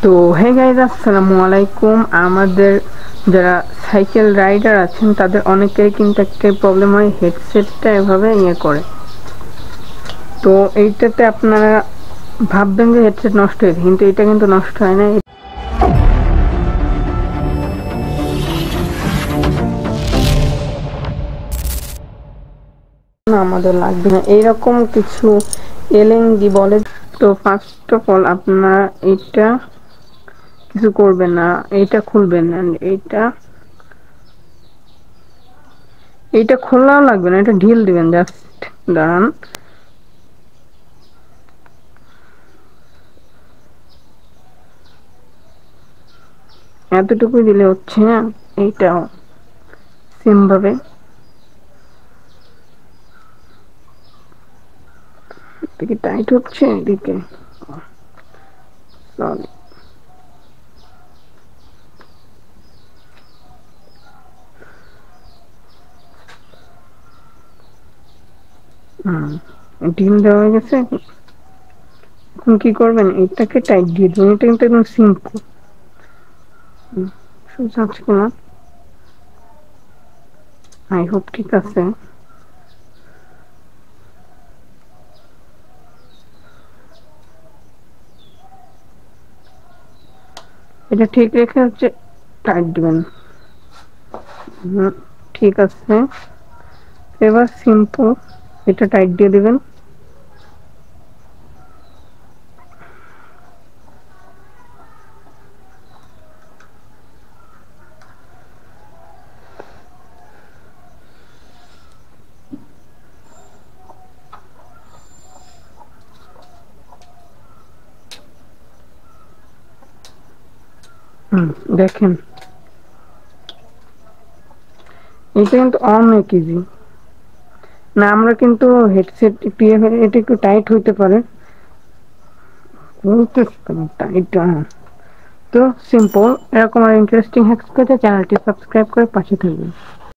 তো hey guys, আসসালামু আলাইকুম। আমাদের যারা সাইকেল রাইডার আছেন তাদের অনেকেরই কিন্তু একটা প্রবলেম হয়, হেডসেটটা এভাবে করে। তো এইটাতে আপনারা ভাববেন যে হেডসেট নষ্ট হয়েছে, কিন্তু এটা কিন্তু নষ্ট হয় না। আমাদের লাগবে না এইরকম কিছু এলএনডি বলে। তো ফার্স্ট অফ অল আপনারা এটা কিছু করবেন না, এইটা খুলবেন। এইটা এইটা খোলাও লাগবে না, এটা ঢিল দিবেন জাস্ট। দাঁড়ান, এতটুকু দিলে হচ্ছে না। এইটাও সেম ভাবে এদিকে টাইট হচ্ছে, এদিকে সরি। ঢিল দেওয়া হয়ে গেছে। এখন কি করবেন, এটাকে টাইট দিয়ে দেবেন। এটা কিন্তু একদম সিম্পল, সোজা ছিল না। আই হোপ ঠিক আছে। এটা ঠিক রেখে হচ্ছে টাইট দিবেন। ঠিক আছে, এবার সিম্পল এটা টাইট দিয়ে দিবেন। দেখেন, এটা কিন্তু অনেক ইজি না। আমরা কিন্তু হেডসেট একটু এটা একটু টাইট হইতে পারে, টাইট। তো সিম্পল এরকম আর ইন্টারেস্টিং হ্যাকস পেতে চ্যানেলটি সাবস্ক্রাইব করে পাশে থাকবেন।